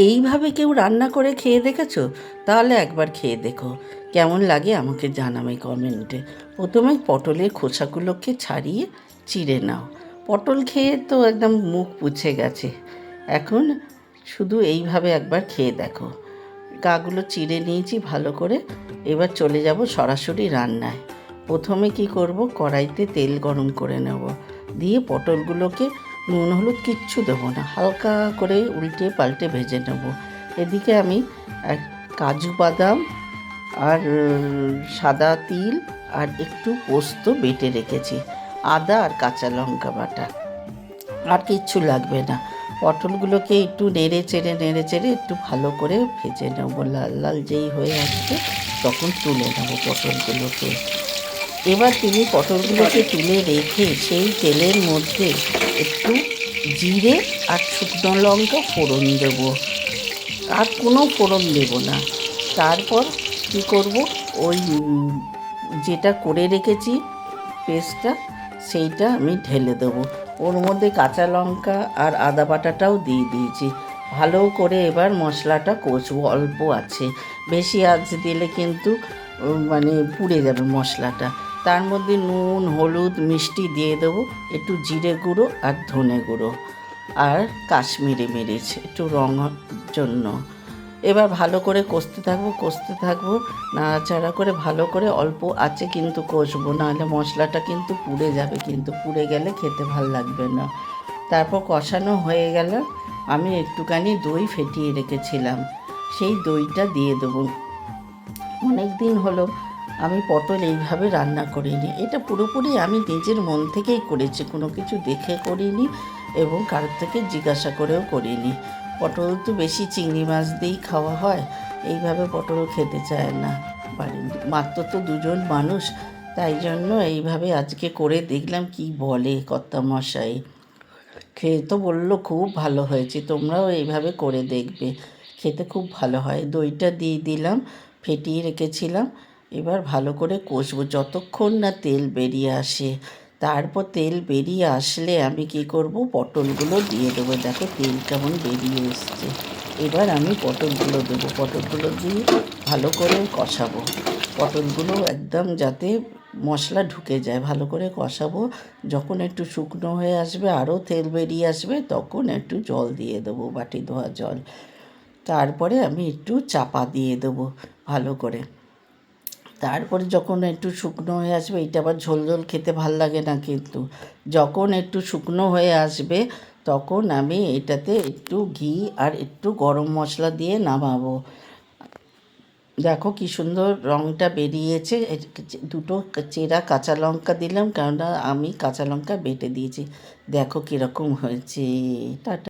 এইভাবে কেউ রান্না করে খেয়ে দেখেছো? তাহলে একবার খেয়ে দেখো, কেমন লাগে আমাকে জানাবে কমেন্টে। প্রথমে পটলের খোসাগুলোকে ছাড়িয়ে চিড়ে নাও। পটল খেয়ে তো একদম মুখ পুছে গেছে, এখন শুধু এইভাবে একবার খেয়ে দেখো। গাগুলো চিড়ে নিয়েছি ভালো করে, এবার চলে যাব সরাসরি রান্নায়। প্রথমে কি করব, কড়াইতে তেল গরম করে নেব, দিয়ে পটলগুলোকে নুন হলুদ কিচ্ছু দেবো না, হালকা করে উল্টে পাল্টে ভেজে নেব। এদিকে আমি কাজু বাদাম আর সাদা তিল আর একটু পোস্ত বেটে রেখেছি, আদা আর কাঁচা লঙ্কা বাটা, আর কিচ্ছু লাগবে না। পটলগুলোকে একটু নেড়ে চেড়ে একটু ভালো করে ভেজে নেবো, লাল লাল যেই হয়ে আসবে তখন তুলে নেবো পটলগুলোকে। এবার তুমি পটলগুলোকে তুলে রেখে সেই তেলের মধ্যে একটু জিরে আর শুকনো লঙ্কা ফোড়ন দেবো, আর কোনো ফোড়ন দেবো না। তারপর কী করব, ওই যেটা করে রেখেছি পেস্টটা, সেইটা আমি ঢেলে দেবো। ওর মধ্যে কাঁচা লঙ্কা আর আদা বাটাটাও দিয়ে দিয়েছি। ভালো করে এবার মশলাটা কষবো, অল্প আছে, বেশি আঁচ দিলে কিন্তু মানে পুড়ে যাবে মশলাটা। তার মধ্যে নুন হলুদ মিষ্টি দিয়ে দেবো, একটু জিরে গুঁড়ো আর ধনে গুঁড়ো আর কাশ্মীরি মিরিচ একটু রঙ জন্য। এবার ভালো করে কষতে থাকবো, নাড়াচাড়া করে ভালো করে অল্প আছে কিন্তু কষবো, নাহলে মশলাটা কিন্তু পুড়ে যাবে, কিন্তু পুড়ে গেলে খেতে ভাল লাগবে না। তারপর কষানো হয়ে গেল, আমি একটুখানি দই ফেটিয়ে রেখেছিলাম, সেই দইটা দিয়ে দেবো। অনেক দিন হলো আমি পটল এইভাবে রান্না করিনি, এটা পুরোপুরি আমি নিজের মন থেকেই করেছি, কোনো কিছু দেখে করিনি এবং কারোর থেকে জিজ্ঞাসা করেও করিনি। পটল তো বেশি চিংড়ি মাছ দিয়েই খাওয়া হয়, এইভাবে পটল খেতে চায় না বাড়ির, মাত্র তো দুজন মানুষ, তাই জন্য এইভাবে আজকে করে দেখলাম কি বলে কর্তামশাই। খেয়ে তো বললো খুব ভালো হয়েছে, তোমরাও এইভাবে করে দেখবে, খেতে খুব ভালো হয়। দইটা দিয়ে দিলাম, ফেটিয়ে রেখেছিলাম। এবার ভালো করে কষবো যতক্ষণ না তেল বেরিয়ে আসে। তারপর তেল বেরিয়ে আসলে আমি কি করব, পটলগুলো দিয়ে দেবো। দেখো তেল কেমন বেরিয়ে এসছে, এবার আমি পটলগুলো দেবো, পটলগুলো দিয়ে ভালো করে কষাবো। পটলগুলো একদম যাতে মশলা ঢুকে যায়, ভালো করে কষাবো। যখন একটু শুকনো হয়ে আসবে, আরও তেল বেরিয়ে আসবে, তখন একটু জল দিয়ে দেবো, বাটি ধোয়া জল। তারপরে আমি একটু চাপা দিয়ে দেবো ভালো করে। তারপরে যখন একটু শুকনো হয়ে আসবে, এটা আবার ঝোল ঝোল খেতে ভাল লাগে না, কিন্তু যখন একটু শুকনো হয়ে আসবে তখন আমি এটাতে একটু ঘি আর একটু গরম মশলা দিয়ে নামাবো। দেখো কি সুন্দর রঙটা বেরিয়েছে। দুটো চেরা কাঁচা লঙ্কা দিলাম, কেননা আমি কাঁচা লঙ্কা বেটে দিয়েছি। দেখো কীরকম হয়েছে। টাটা।